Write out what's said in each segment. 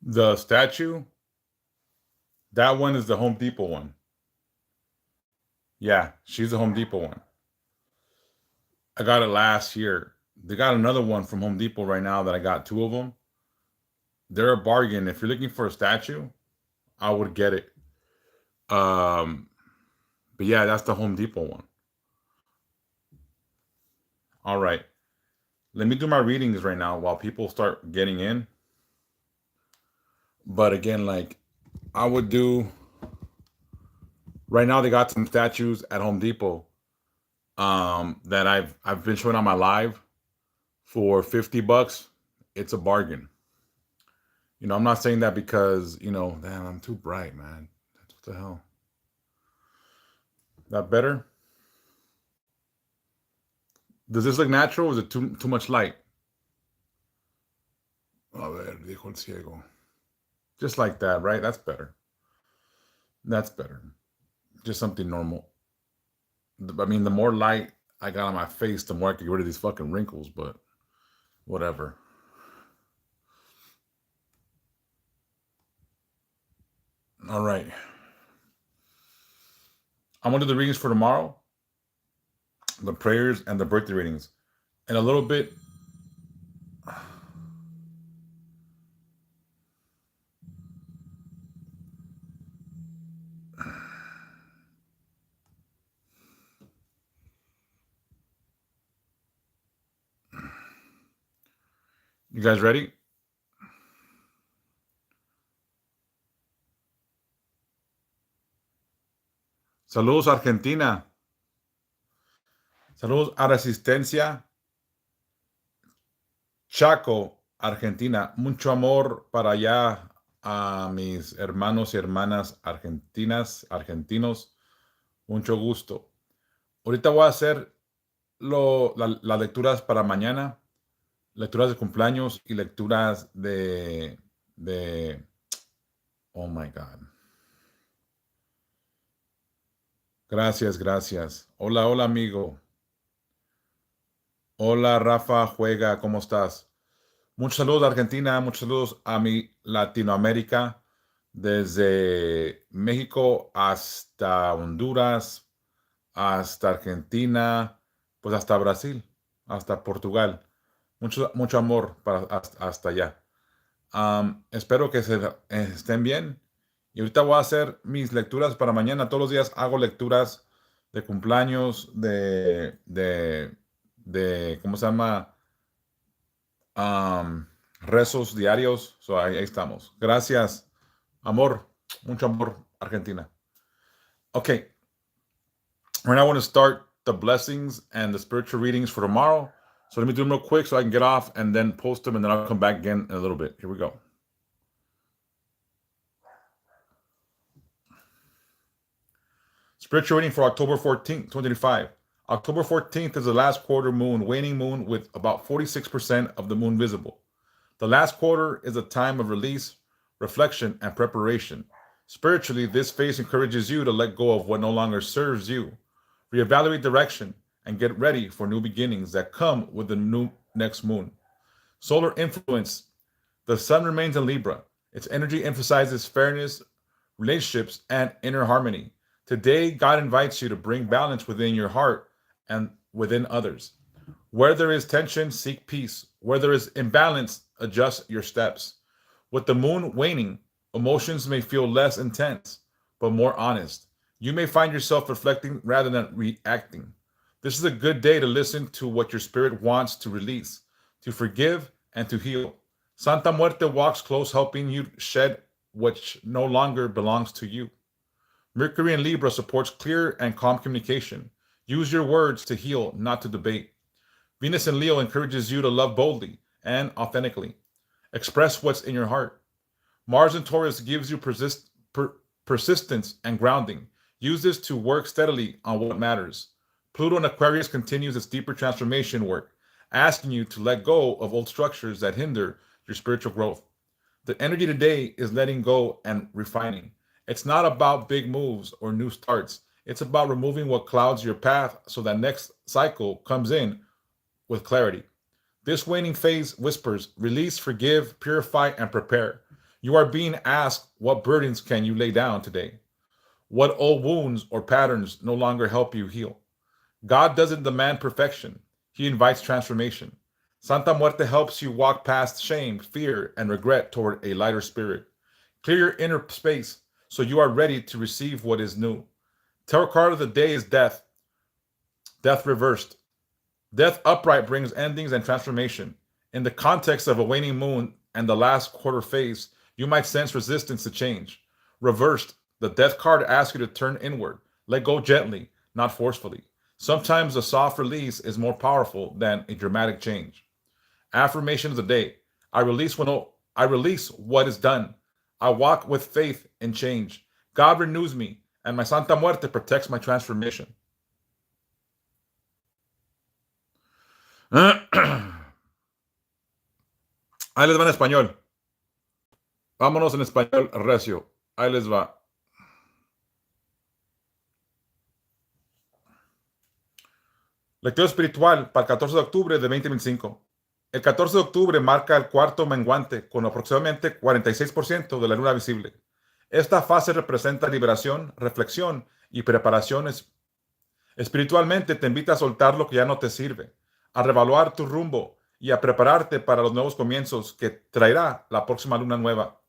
The statue, that one is the Home Depot one. Yeah, she's the Home Depot one. I got it last year. They got another one from Home Depot right now that I got two of them. They're a bargain. If you're looking for a statue, I would get it. Um, but yeah, that's the Home Depot one. All right. Let me do my readings right now while people start getting in. But again, like I would do right now, they got some statues at Home Depot that I've been showing on my live for $50. It's a bargain. I'm not saying that because, damn, I'm too bright, man. What the hell? That better? Does this look natural or is it too much light? A ver, dijo el ciego. Just like that, right? That's better. That's better. Just something normal. I mean, the more light I got on my face, the more I could get rid of these fucking wrinkles, but whatever. All right. I'm going to do the readings for tomorrow, the prayers, and the birthday readings. In a little bit, you guys ready? Saludos, Argentina. Saludos a Resistencia. Chaco, Argentina. Mucho amor para allá a mis hermanos y hermanas argentinos. Mucho gusto. Ahorita voy a hacer las lecturas para mañana, lecturas de cumpleaños y lecturas de oh my God. Gracias, gracias. Hola, hola, amigo. Hola, Rafa Juega, ¿cómo estás? Muchos saludos a Argentina, muchos saludos a mi Latinoamérica, desde México hasta Honduras, hasta Argentina, pues hasta Brasil, hasta Portugal. Mucho amor hasta allá. Espero que estén bien. Y ahorita voy a hacer mis lecturas para mañana. Todos los días hago lecturas de cumpleaños, ¿cómo se llama? Rezos diarios. So, ahí estamos. Gracias. Amor. Mucho amor, Argentina. Okay. Right now I want to start the blessings and the spiritual readings for tomorrow. So let me do them real quick so I can get off and then post them, and then I'll come back again in a little bit. Here we go. Spiritual reading for October 14th, 2025. October 14th is the last quarter moon, waning moon, with about 46% of the moon visible. The last quarter is a time of release, reflection, and preparation. Spiritually, this phase encourages you to let go of what no longer serves you, reevaluate direction, and get ready for new beginnings that come with the new next moon. Solar influence. The sun remains in Libra. Its energy emphasizes fairness, relationships, and inner harmony. Today, God invites you to bring balance within your heart and within others. Where there is tension, seek peace. Where there is imbalance, adjust your steps. With the moon waning, emotions may feel less intense, but more honest. You may find yourself reflecting rather than reacting. This is a good day to listen to what your spirit wants to release, to forgive, and to heal. Santa Muerte walks close, helping you shed what no longer belongs to you. Mercury in Libra supports clear and calm communication. Use your words to heal, not to debate. Venus in Leo encourages you to love boldly and authentically. Express what's in your heart. Mars in Taurus gives you persistence and grounding. Use this to work steadily on what matters. Pluto in Aquarius continues its deeper transformation work, asking you to let go of old structures that hinder your spiritual growth. The energy today is letting go and refining. It's not about big moves or new starts. It's about removing what clouds your path so that next cycle comes in with clarity. This waning phase whispers, release, forgive, purify, and prepare. You are being asked, what burdens can you lay down today? What old wounds or patterns no longer help you heal? God doesn't demand perfection. He invites transformation. Santa Muerte helps you walk past shame, fear, and regret toward a lighter spirit. Clear your inner space so you are ready to receive what is new. Tarot card of the day is death. Death reversed. Death upright brings endings and transformation. In the context of a waning moon and the last quarter phase, you might sense resistance to change. Reversed, the death card asks you to turn inward. Let go gently, not forcefully. Sometimes a soft release is more powerful than a dramatic change. Affirmation of the day. I release what is done. I walk with faith in change. God renews me, and my Santa Muerte protects my transformation. Ahí les va en español. Vámonos en español recio. Ahí les va. Lectura espiritual para el 14 de octubre de 2025. El 14 de octubre marca el cuarto menguante con aproximadamente 46% de la luna visible. Esta fase representa liberación, reflexión y preparaciones. Espiritualmente te invita a soltar lo que ya no te sirve, a revaluar tu rumbo y a prepararte para los nuevos comienzos que traerá la próxima luna nueva.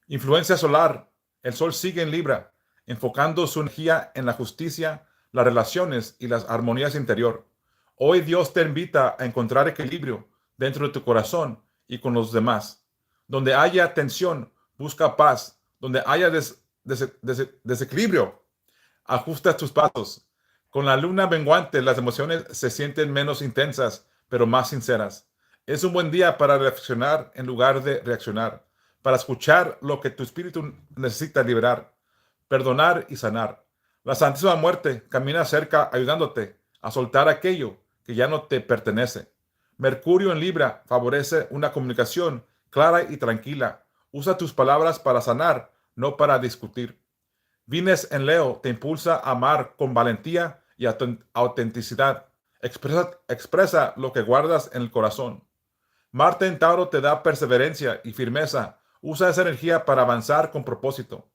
Influencia solar. El sol sigue en Libra, enfocando su energía en la justicia, las relaciones y las armonías interior. Hoy Dios te invita a encontrar equilibrio dentro de tu corazón y con los demás. Donde haya tensión, busca paz. Donde haya desequilibrio, ajusta tus pasos. Con la luna menguante, las emociones se sienten menos intensas, pero más sinceras. Es un buen día para reflexionar en lugar de reaccionar, para escuchar lo que tu espíritu necesita liberar, perdonar y sanar. La Santísima Muerte camina cerca ayudándote a soltar aquello que ya no te pertenece. Mercurio en Libra favorece una comunicación clara y tranquila. Usa tus palabras para sanar, no para discutir. Venus en Leo te impulsa a amar con valentía y autenticidad. Expresa lo que guardas en el corazón. Marte en Tauro te da perseverancia y firmeza. Usa esa energía para avanzar con propósito.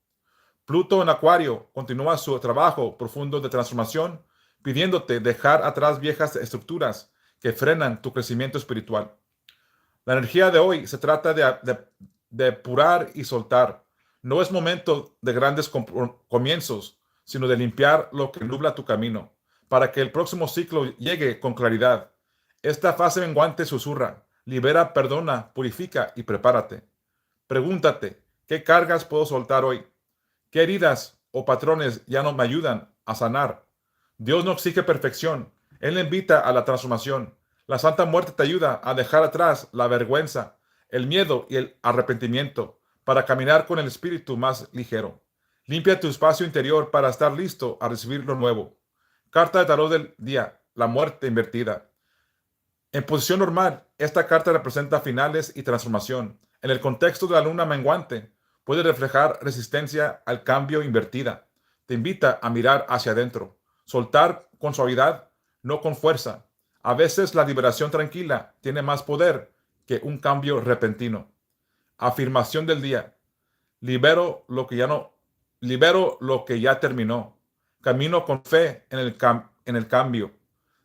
Pluto en Acuario continúa su trabajo profundo de transformación, pidiéndote dejar atrás viejas estructuras que frenan tu crecimiento espiritual. La energía de hoy se trata de depurar y soltar. No es momento de grandes comienzos, sino de limpiar lo que nubla tu camino, para que el próximo ciclo llegue con claridad. Esta fase menguante susurra, libera, perdona, purifica y prepárate. Pregúntate, ¿qué cargas puedo soltar hoy? ¿Qué heridas o patrones ya no me ayudan a sanar? Dios no exige perfección, Él invita a la transformación. La Santa Muerte te ayuda a dejar atrás la vergüenza, el miedo y el arrepentimiento para caminar con el espíritu más ligero. Limpia tu espacio interior para estar listo a recibir lo nuevo. Carta de tarot del día, la muerte invertida. En posición normal, esta carta representa finales y transformación. En el contexto de la luna menguante, puede reflejar resistencia al cambio invertida. Te invita a mirar hacia adentro, soltar con suavidad, no con fuerza. A veces la liberación tranquila tiene más poder que un cambio repentino. Afirmación del día. Libero lo que ya terminó. Camino con fe en el cambio.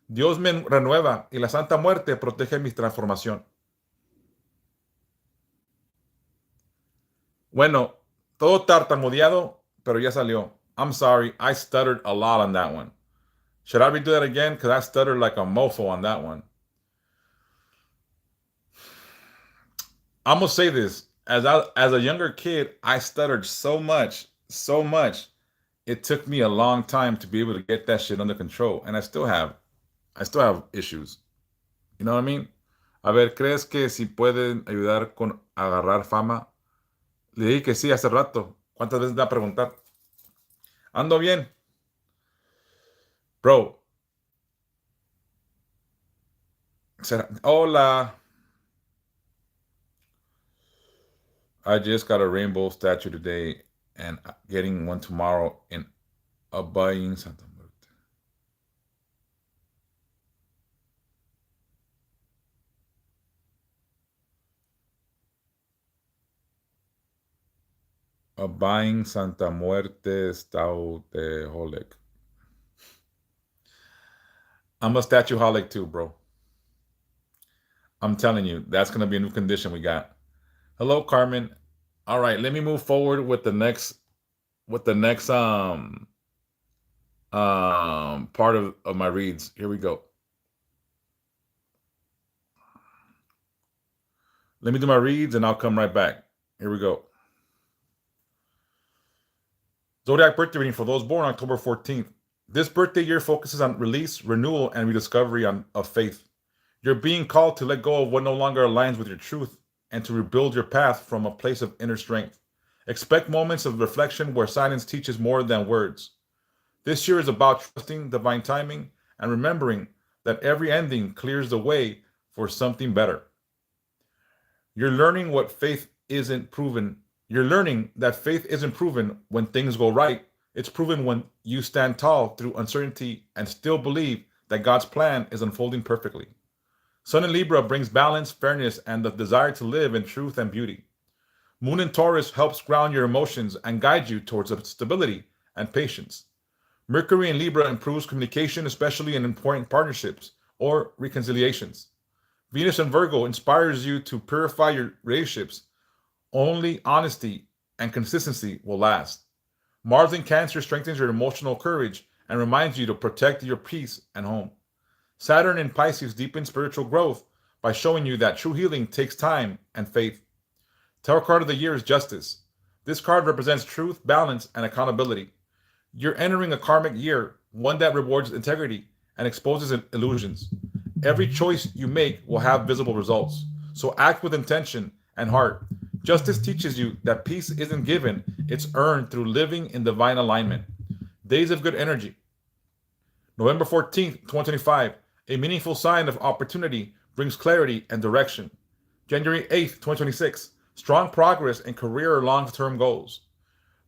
Dios me renueva y la Santa Muerte protege mi transformación. Bueno, todo tartamudeado, pero ya salió. I'm sorry, I stuttered a lot on that one. Should I redo that again? Because I stuttered like a mofo on that one. I'm going to say this. As a younger kid, I stuttered so much. It took me a long time to be able to get that shit under control. And I still have issues. You know what I mean? A ver, ¿crees que si pueden ayudar con agarrar fama? Le dije que sí hace rato. ¿Cuántas veces me va a preguntar? Ando bien. Bro. Hola. I just got a rainbow statue today and getting one tomorrow in Abaying Santa Muerte. Buying Santa Muerte Stauteholic. I'm a statueholic too, bro. I'm telling you, that's gonna be a new condition we got. Hello, Carmen. All right, let me move forward with the next part of my reads. Here we go. Let me do my reads and I'll come right back. Here we go. Zodiac birthday reading for those born October 14th. This birthday year focuses on release, renewal, and rediscovery of faith. You're being called to let go of what no longer aligns with your truth and to rebuild your path from a place of inner strength. Expect moments of reflection where silence teaches more than words. This year is about trusting divine timing and remembering that every ending clears the way for something better. You're learning what faith isn't proven. You're learning that faith isn't proven when things go right. It's proven when you stand tall through uncertainty and still believe that God's plan is unfolding perfectly. Sun in Libra brings balance, fairness, and the desire to live in truth and beauty. Moon in Taurus helps ground your emotions and guide you towards stability and patience. Mercury in Libra improves communication, especially in important partnerships or reconciliations. Venus in Virgo inspires you to purify your relationships. Only honesty and consistency will last. Mars in Cancer strengthens your emotional courage and reminds you to protect your peace and home. Saturn in Pisces deepens spiritual growth by showing you that true healing takes time and faith. Tarot card of the year is Justice. This card represents truth, balance, and accountability. You're entering a karmic year, one that rewards integrity and exposes illusions. Every choice you make will have visible results, so act with intention and heart. Justice teaches you that peace isn't given, it's earned through living in divine alignment. Days of good energy. November 14th, 2025, a meaningful sign of opportunity brings clarity and direction. January 8th, 2026, strong progress in career or long-term goals.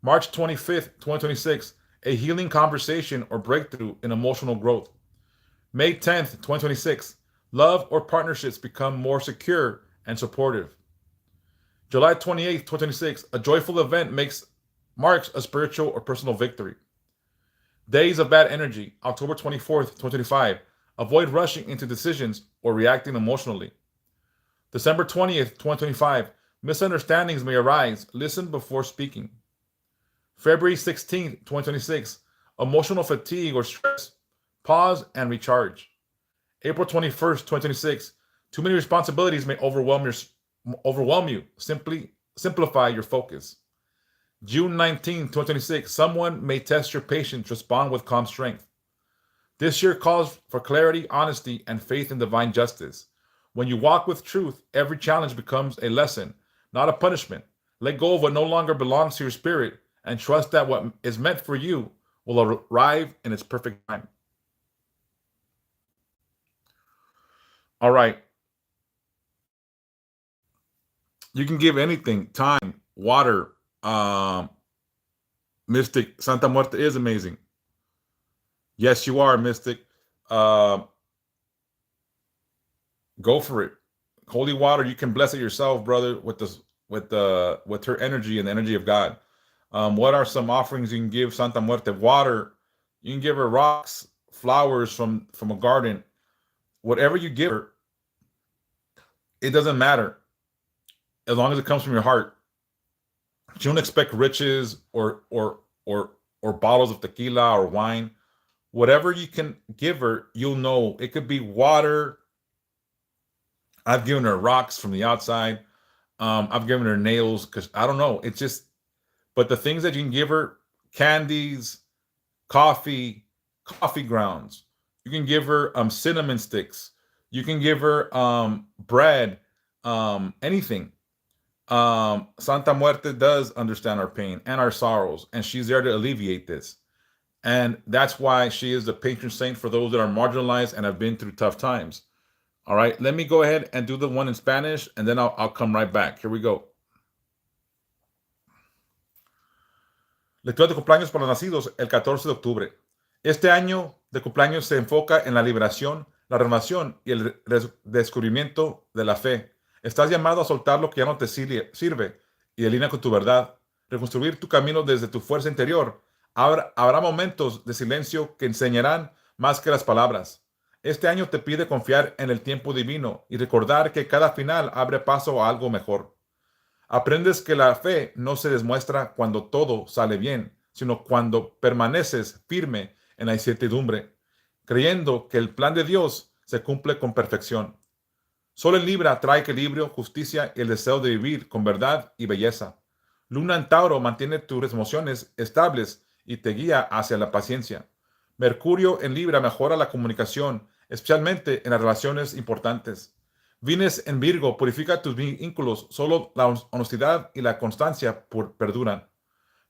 March 25th, 2026, a healing conversation or breakthrough in emotional growth. May 10th, 2026, love or partnerships become more secure and supportive. July 28th, 2026, a joyful event marks a spiritual or personal victory. Days of bad energy, October 24th, 2025, avoid rushing into decisions or reacting emotionally. December 20th, 2025, misunderstandings may arise, listen before speaking. February 16th, 2026, emotional fatigue or stress, pause and recharge. April 21st, 2026, too many responsibilities may overwhelm you. Simply simplify your focus. June 19, 2026, someone may test your patience, respond with calm strength. This year calls for clarity, honesty, and faith in divine justice. When you walk with truth, every challenge becomes a lesson, not a punishment. Let go of what no longer belongs to your spirit and trust that what is meant for you will arrive in its perfect time. All right. You can give anything, time, water. Mystic, Santa Muerte is amazing. Yes, you are, Mystic. Go for it. Holy water, you can bless it yourself, brother, with her energy and the energy of God. What are some offerings you can give Santa Muerte? Water. You can give her rocks, flowers from a garden. Whatever you give her, it doesn't matter as long as it comes from your heart. She don't expect riches or bottles of tequila or wine. Whatever you can give her, you'll know. It could be water. I've given her rocks from the outside. I've given her nails because I don't know. It's just, but the things that you can give her, candies, coffee grounds. You can give her cinnamon sticks. You can give her bread, anything. Santa Muerte does understand our pain and our sorrows, and she's there to alleviate this. And that's why she is the patron saint for those that are marginalized and have been through tough times. All right, let me go ahead and do the one in Spanish, and then I'll come right back. Here we go. Lectura de cumpleaños para los nacidos el 14 de octubre. Este año de cumpleaños se enfoca en la liberación, la renovación y el descubrimiento de la fe. Estás llamado a soltar lo que ya no te sirve y alinea con tu verdad. reconstruir tu camino desde tu fuerza interior. Habrá momentos de silencio que enseñarán más que las palabras. Este año te pide confiar en el tiempo divino y recordar que cada final abre paso a algo mejor. Aprendes que la fe no se demuestra cuando todo sale bien, sino cuando permaneces firme en la incertidumbre, creyendo que el plan de Dios se cumple con perfección. Sol en Libra trae equilibrio, justicia y el deseo de vivir con verdad y belleza. Luna en Tauro mantiene tus emociones estables y te guía hacia la paciencia. Mercurio en Libra mejora la comunicación, especialmente en las relaciones importantes. Venus en Virgo purifica tus vínculos, solo la honestidad y la constancia perduran.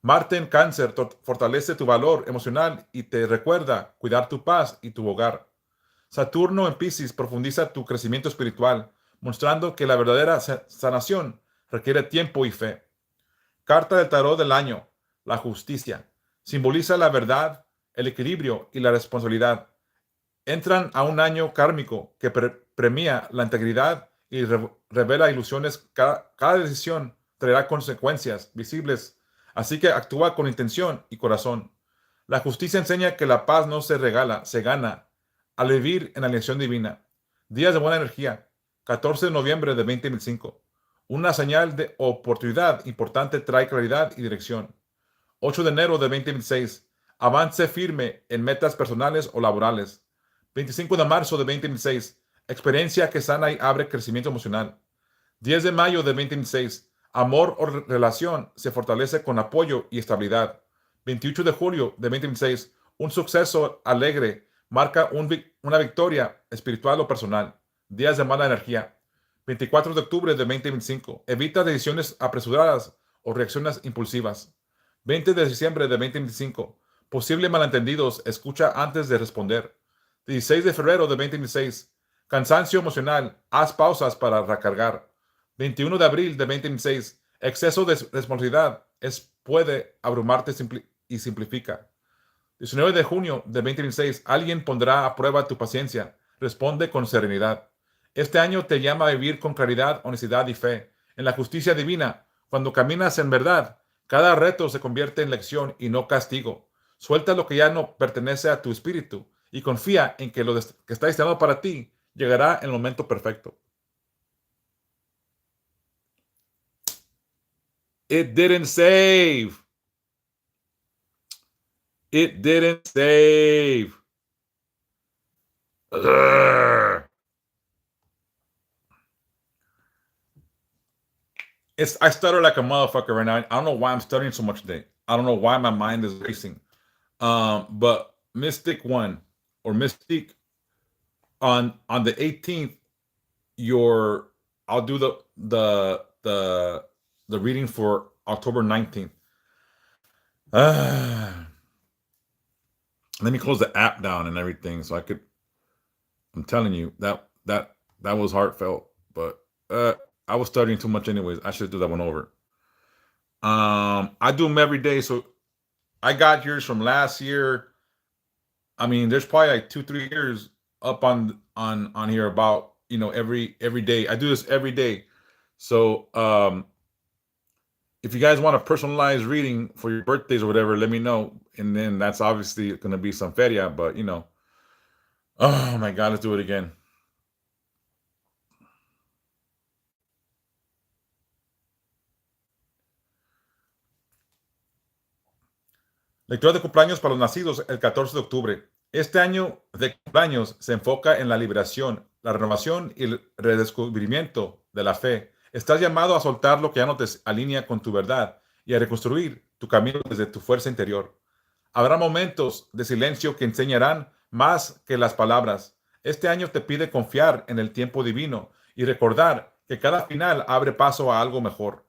Marte en Cáncer fortalece tu valor emocional y te recuerda cuidar tu paz y tu hogar. Saturno en Piscis profundiza tu crecimiento espiritual, mostrando que la verdadera sanación requiere tiempo y fe. Carta del tarot del año, la justicia. Simboliza la verdad, el equilibrio y la responsabilidad. Entran a un año kármico que premia la integridad y revela ilusiones. Cada decisión traerá consecuencias visibles, así que actúa con intención y corazón. La justicia enseña que la paz no se regala, se gana al vivir en la elección divina. Días de buena energía. 14 de noviembre de 2025. Una señal de oportunidad importante trae claridad y dirección. 8 de enero de 2026. Avance firme en metas personales o laborales. 25 de marzo de 2026. Experiencia que sana y abre crecimiento emocional. 10 de mayo de 2026. Amor o relación se fortalece con apoyo y estabilidad. 28 de julio de 2026. Un suceso alegre marca una victoria espiritual o personal. Días de mala energía. 24 de octubre de 2025. Evita decisiones apresuradas o reacciones impulsivas. 20 de diciembre de 2025. Posibles malentendidos. Escucha antes de responder. 16 de febrero de 2026. Cansancio emocional. Haz pausas para recargar. 21 de abril de 2026. Exceso de responsabilidad puede abrumarte y simplifica. 19 de junio de 2026. Alguien pondrá a prueba tu paciencia. Responde con serenidad. Este año te llama a vivir con claridad, honestidad y fe. En la justicia divina, cuando caminas en verdad, cada reto se convierte en lección y no castigo. Suelta lo que ya no pertenece a tu espíritu y confía en que lo que está destinado para ti llegará en el momento perfecto. It didn't save. It didn't save. Ugh. I stutter like a motherfucker right now. I don't know why I'm stuttering so much today. I don't know why my mind is racing. But Mystic One or Mystic on the 18th, I'll do the reading for October 19th. Let me close the app down and everything so I could. I'm telling you that was heartfelt, but I was studying too much anyways. I should do that one over. I do them every day, so I got yours from last year. I mean, there's probably like 2-3 years up on here about every day. I do this every day. So if you guys want a personalized reading for your birthdays or whatever, let me know. And then that's obviously going to be some feria, but oh my God, let's do it again. Lectura de cumpleaños para los nacidos el 14 de octubre. Este año de cumpleaños se enfoca en la liberación, la renovación y el redescubrimiento de la fe. Estás llamado a soltar lo que ya no te alinea con tu verdad y a reconstruir tu camino desde tu fuerza interior. Habrá momentos de silencio que enseñarán más que las palabras. Este año te pide confiar en el tiempo divino y recordar que cada final abre paso a algo mejor.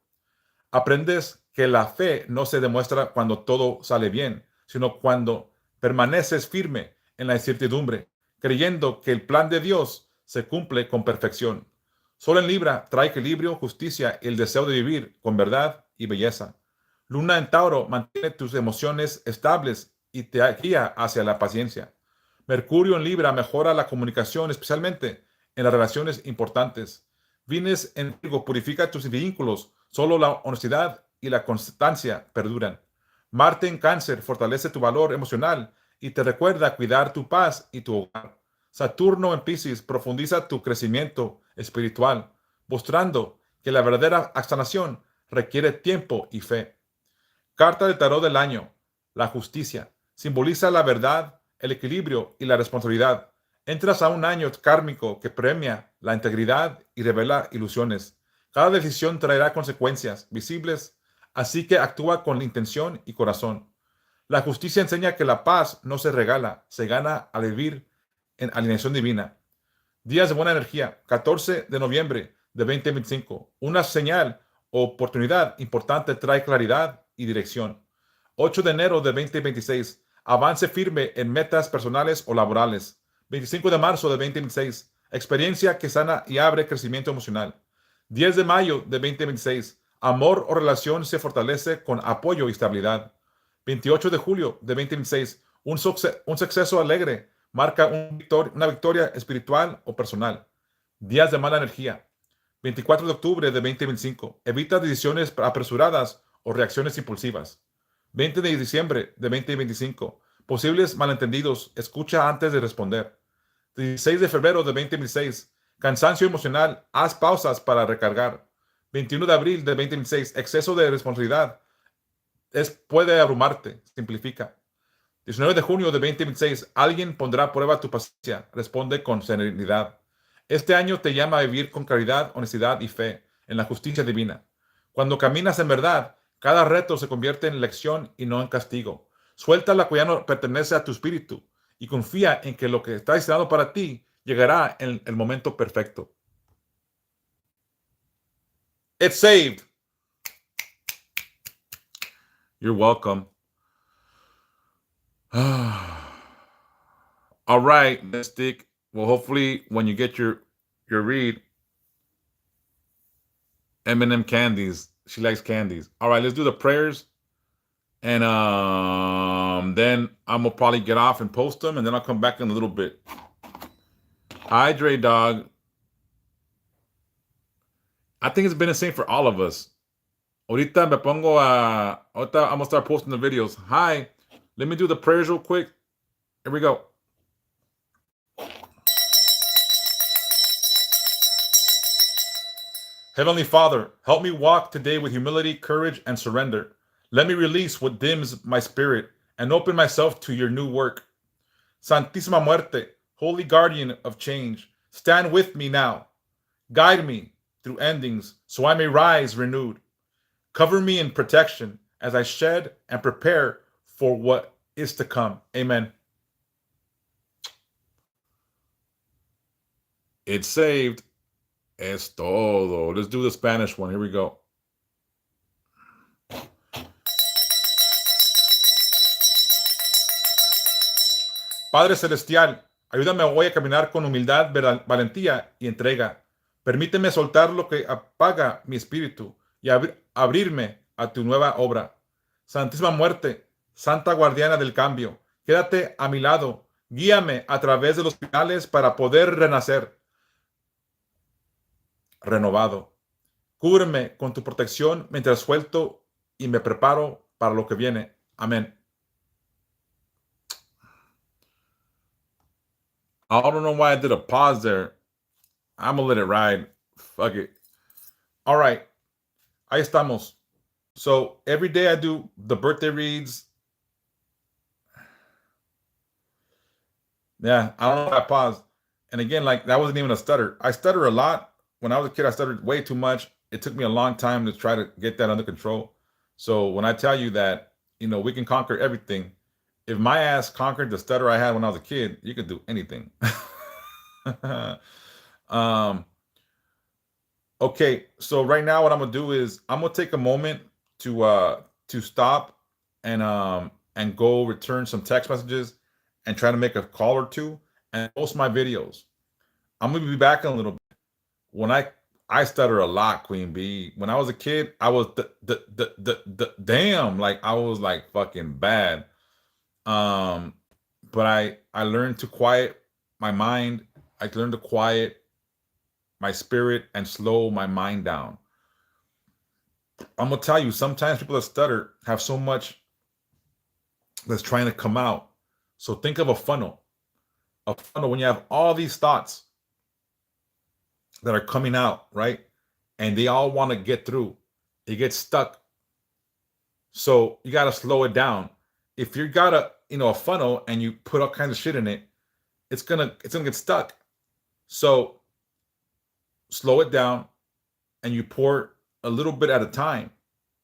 Aprendes que la fe no se demuestra cuando todo sale bien, sino cuando permaneces firme en la incertidumbre, creyendo que el plan de Dios se cumple con perfección. Sol en Libra trae equilibrio, justicia y el deseo de vivir con verdad y belleza. Luna en Tauro mantiene tus emociones estables y te guía hacia la paciencia. Mercurio en Libra mejora la comunicación, especialmente en las relaciones importantes. Venus en Virgo purifica tus vínculos, solo la honestidad y la constancia perduran. Marte en Cáncer fortalece tu valor emocional y te recuerda cuidar tu paz y tu hogar. Saturno en Piscis profundiza tu crecimiento espiritual, mostrando que la verdadera sanación requiere tiempo y fe. Carta del tarot del año. La justicia. Simboliza la verdad, el equilibrio y la responsabilidad. Entras a un año kármico que premia la integridad y revela ilusiones. Cada decisión traerá consecuencias visibles, así que actúa con intención y corazón. La justicia enseña que la paz no se regala, se gana al vivir en alineación divina. Días de buena energía, 14 de noviembre de 2025. Una señal o oportunidad importante trae claridad y dirección. 8 de enero de 2026. Avance firme en metas personales o laborales. 25 de marzo de 2026. Experiencia que sana y abre crecimiento emocional. 10 de mayo de 2026. Amor o relación se fortalece con apoyo y estabilidad. 28 de julio de 2026. Un suceso alegre marca una victoria espiritual o personal. Días de mala energía. 24 de octubre de 2025. Evita decisiones apresuradas o reacciones impulsivas. 20 de diciembre de 2025. Posibles malentendidos. Escucha antes de responder. 16 de febrero de 2026. Cansancio emocional. Haz pausas para recargar. 21 de abril de 2026. Exceso de responsabilidad. Puede abrumarte. Simplifica. 19 de junio de 2026. Alguien pondrá a prueba tu paciencia. Responde con serenidad. Este año te llama a vivir con caridad, honestidad y fe en la justicia divina. Cuando caminas en verdad, cada reto se convierte en lección y no en castigo. Suelta la que ya no pertenece a tu espíritu y confía en que lo que está destinado para ti llegará en el momento perfecto. It's saved. You're welcome. All right, Mystic. Well, hopefully when you get your read, M&M candies. She likes candies. All right, let's do the prayers. And then I'm going to probably get off and post them, and then I'll come back in a little bit. Hi, Dre Dog. I think it's been the same for all of us. Ahorita me pongo ahorita I'm going to start posting the videos. Hi. Let me do the prayers real quick. Here we go. Heavenly Father, help me walk today with humility, courage, and surrender. Let me release what dims my spirit and open myself to your new work. Santísima Muerte, holy guardian of change, stand with me now. Guide me through endings so I may rise renewed. Cover me in protection as I shed and prepare for what is to come. Amen. It's saved. Es todo. Let's do the Spanish one. Here we go. Padre Celestial, ayúdame hoy a caminar con humildad, valentía y entrega. Permíteme soltar lo que apaga mi espíritu y abrirme a tu nueva obra. Santísima Muerte, Santa Guardiana del Cambio, quédate a mi lado. Guíame a través de los finales para poder renacer. Renovado. Cúbreme con tu protección mientras suelto y me preparo para lo que viene. Amén. I don't know why I did a pause there. I'm gonna let it ride. Fuck it. All right. Ahí estamos. So every day I do the birthday reads. Yeah, I don't know why I paused. And again, like that wasn't even a stutter. I stutter a lot. When I was a kid, I stuttered way too much. It took me a long time to try to get that under control. So when I tell you that, we can conquer everything. If my ass conquered the stutter I had when I was a kid, you could do anything. Okay, so right now what I'm gonna do is I'm gonna take a moment to stop and go return some text messages and try to make a call or two and post my videos. I'm gonna be back in a little bit. When I stutter a lot, Queen Bee. When I was a kid, I was damn, like I was like fucking bad. But I learned to quiet my mind. I learned to quiet my spirit and slow my mind down. I'm gonna tell you, sometimes people that stutter have so much that's trying to come out. So think of a funnel. A funnel when you have all these thoughts that are coming out, right? And they all want to get through. It gets stuck. So you got to slow it down. If you got a funnel and you put all kinds of shit in it, it's gonna get stuck. So slow it down and you pour a little bit at a time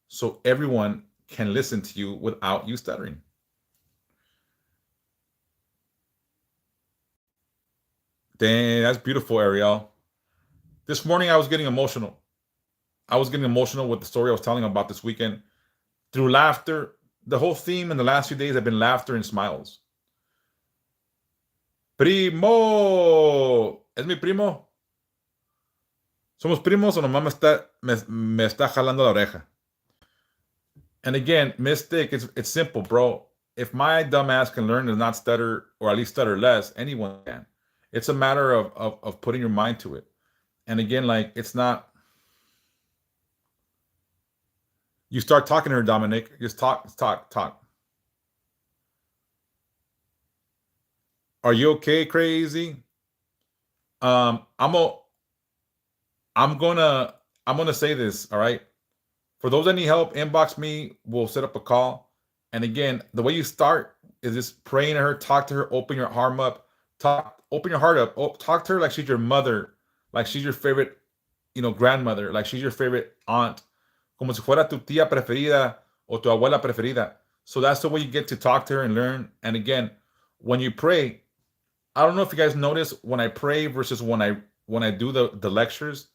so everyone can listen to you without you stuttering. Damn, that's beautiful, Ariel. This morning I was getting emotional. I was getting emotional with the story I was telling about this weekend. Through laughter, the whole theme in the last few days have been laughter and smiles. Primo, ¿es mi primo? ¿Somos primos o nomás me está jalando la oreja? And again, Mystic, it's simple, bro. If my dumbass can learn to not stutter, or at least stutter less, anyone can. It's a matter of putting your mind to it. And again, like, it's not, you start talking to her, Dominic. Just talk, talk, talk. Are you okay, crazy? Um, I'm a, I'm gonna I'm gonna say this, all right? For those that need help, inbox me. We'll set up a call. And again, the way you start is just praying to her, talk to her, open your arm up, open your heart up, talk to her like she's your mother, like she's your favorite, grandmother, like she's your favorite aunt, como si fuera tu tía preferida o tu abuela preferida. So that's the way you get to talk to her and learn. And again, when you pray, I don't know if you guys notice when I pray versus when I do the lectures,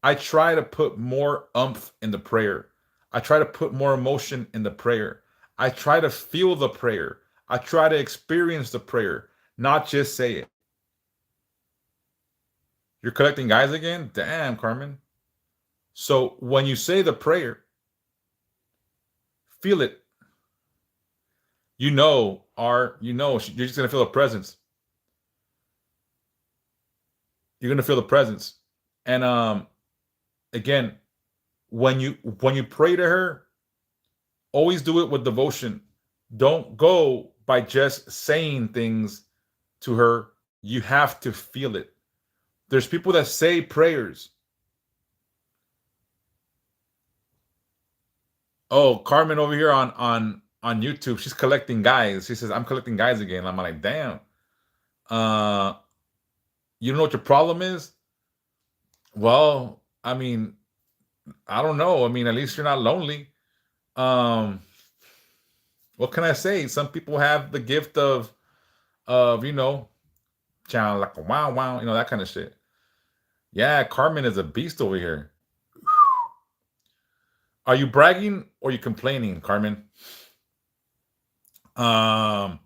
I try to put more umph in the prayer. I try to put more emotion in the prayer. I try to feel the prayer. I try to experience the prayer, not just say it. You're collecting guys again? Damn, Carmen. So when you say the prayer, feel it. You're just going to feel the presence. You're going to feel the presence. And again, when you pray to her, always do it with devotion. Don't go by just saying things to her. You have to feel it. There's people that say prayers. Oh, Carmen over here on YouTube, she's collecting guys. She says, I'm collecting guys again. I'm like, damn. Uh you don't know what your problem is? Well, I mean, I don't know. I mean, at least you're not lonely. Um what can I say? Some people have the gift of sound like a wow wow, that kind of shit. Yeah, Carmen is a beast over here. Are you bragging or are you complaining, Carmen? Um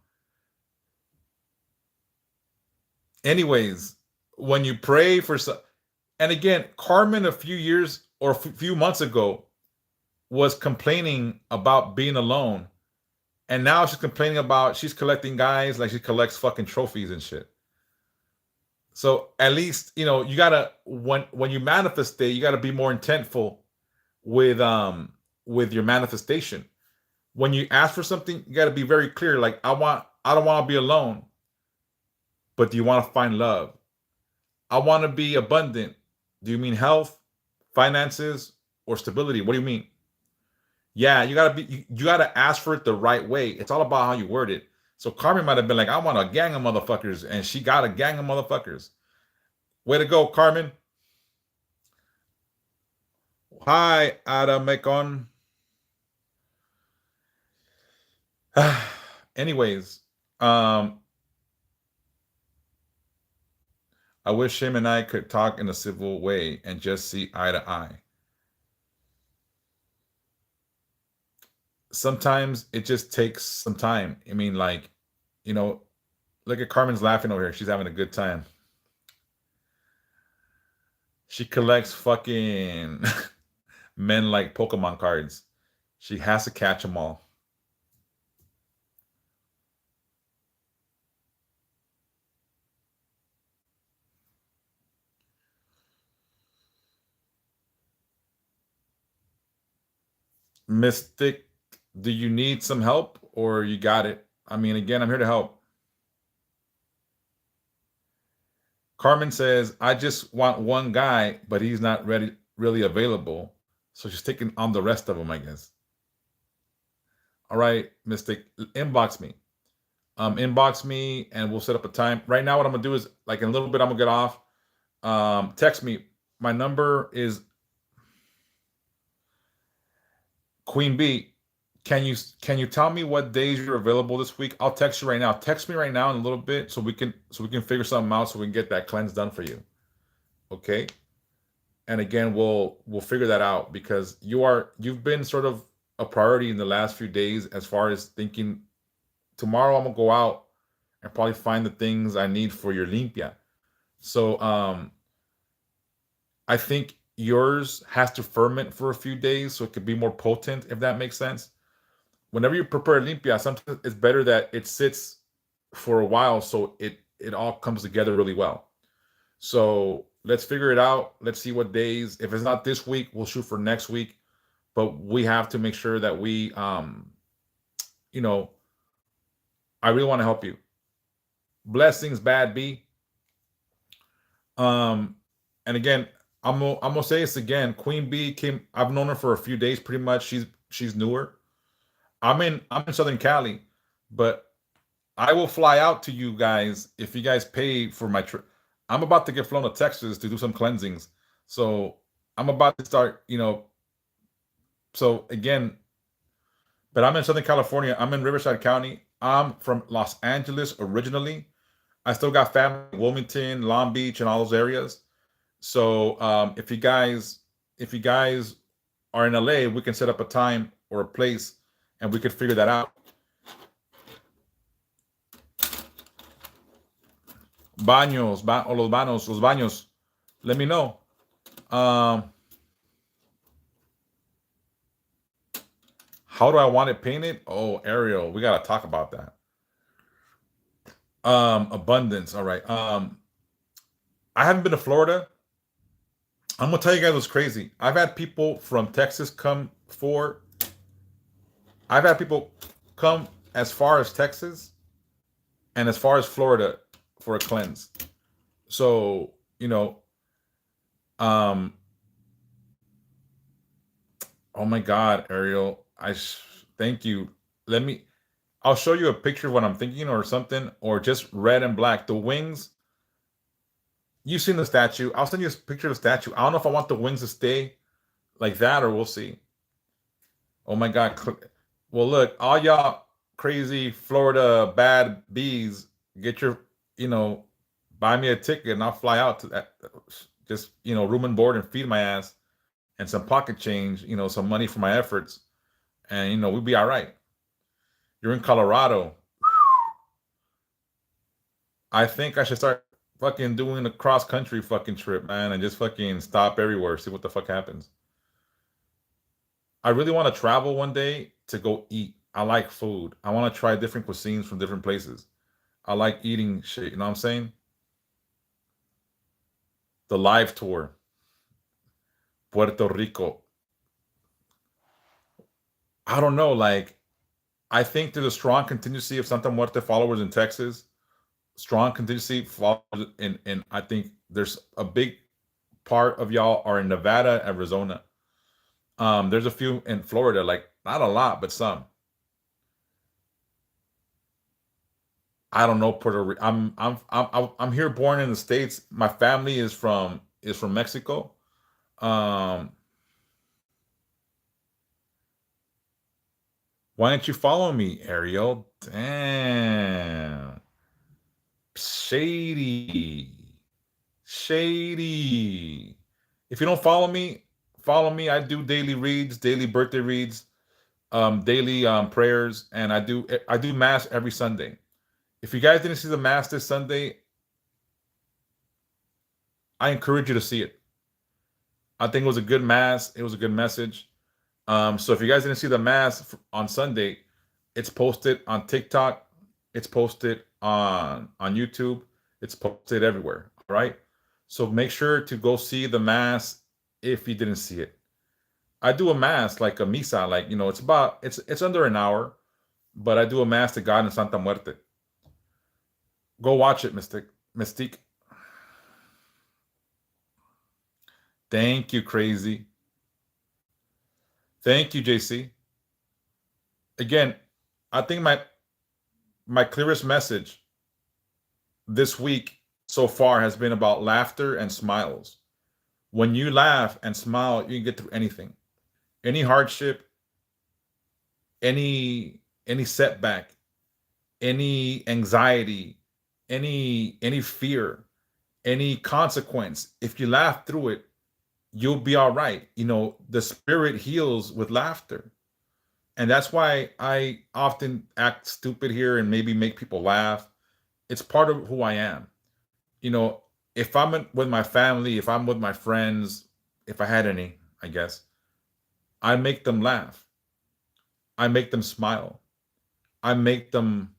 anyways, when you pray for and again, Carmen a few years or a few months ago was complaining about being alone, and now she's complaining about she's collecting guys like she collects fucking trophies and shit. So at least you gotta when you manifestate, you gotta be more intentful with your manifestation. When you ask for something, you gotta be very clear. Like I don't want to be alone, but do you want to find love? I want to be abundant. Do you mean health, finances, or stability? What do you mean? Yeah, you gotta ask for it the right way. It's all about how you word it. So Carmen might have been like, I want a gang of motherfuckers, and she got a gang of motherfuckers. Way to go, Carmen. Hi, Ada Mekon. Anyways, I wish him and I could talk in a civil way and just see eye to eye. Sometimes it just takes some time. I mean, like, you know, look at Carmen's laughing over here. She's having a good time. She collects fucking men like Pokemon cards. She has to catch them all. Mystic, do you need some help or you got it? I mean, again, I'm here to help. Carmen says, I just want one guy, but he's not really available. So she's taking on the rest of them, I guess. All right, Mystic, inbox me. Inbox me and we'll set up a time. Right now, what I'm gonna do is, like, in a little bit, I'm gonna get off. Text me. My number is Queen B. Can you tell me what days you're available this week? I'll text you right now. Text me right now in a little bit so we can figure something out so we can get that cleanse done for you. Okay? And again, we'll figure that out because you've been sort of a priority in the last few days as far as thinking tomorrow I'm gonna go out and probably find the things I need for your limpia. So I think yours has to ferment for a few days so it could be more potent, if that makes sense. Whenever you prepare limpia, sometimes it's better that it sits for a while so it all comes together really well. So let's figure it out. Let's see what days. If it's not this week, we'll shoot for next week. But we have to make sure that we you know, I really want to help you. Blessings, Bad B. And again, I'm gonna say this again. Queen B came. I've known her for a few days, pretty much. She's newer. I'm in Southern Cali, but I will fly out to you guys if you guys pay for my trip. I'm about to get flown to Texas to do some cleansings, so I'm about to start. So again, but I'm in Southern California. I'm in Riverside County. I'm from Los Angeles originally. I still got family in Wilmington, Long Beach, and all those areas. So if you guys are in LA, we can set up a time or a place, and we could figure that out. Baños, o los baños. Let me know. How do I want it painted? Oh, Ariel, we gotta talk about that. Abundance. All right. I haven't been to Florida. I'm gonna tell you guys what's crazy. I've had people from Texas come for. I've had people come as far as Texas and as far as Florida for a cleanse. So, oh my God, Ariel, thank you. I'll show you a picture of what I'm thinking or something, or just red and black. The wings, you've seen the statue. I'll send you a picture of the statue. I don't know if I want the wings to stay like that or we'll see. Oh my God. Well, look, all y'all crazy Florida bad bees, get your, buy me a ticket and I'll fly out to that. Just, room and board and feed my ass and some pocket change, some money for my efforts. And, we'll be all right. You're in Colorado. I think I should start fucking doing a cross country fucking trip, man, and just fucking stop everywhere, see what the fuck happens. I really want to travel one day to go eat. I like food. I want to try different cuisines from different places. I like eating shit, you know what I'm saying? The live tour. Puerto Rico. I don't know, like, I think there's a strong contingency of Santa Muerte followers in Texas. Strong contingency followers in I think there's a big part of y'all are in Nevada, Arizona. There's a few in Florida, like not a lot, but some. I don't know Puerto Rico. I'm here born in the States. My family is from Mexico. Why didn't you follow me, Ariel? Damn. Shady. If you don't follow me, follow me. I do daily reads, daily birthday reads, daily prayers, and I do mass every Sunday. If you guys didn't see the mass this Sunday, I encourage you to see it. I think it was a good mass. It was a good message. So if you guys didn't see the mass on Sunday, it's posted on TikTok. It's posted on YouTube. It's posted everywhere. All right. So make sure to go see the mass if you didn't see it. I do a mass, like a misa, like, it's under an hour, but I do a mass to God in Santa Muerte. Go watch it, Mystique. Thank you, Crazy. Thank you, JC. Again, I think my clearest message this week so far has been about laughter and smiles. When you laugh and smile, you can get through anything. Any hardship, any setback, any anxiety, any fear, any consequence. If you laugh through it, you'll be all right. The spirit heals with laughter. And that's why I often act stupid here and maybe make people laugh. It's part of who I am. You know, if with my family, if I'm with my friends, if I had any, I guess, I make them laugh. I make them smile. I make them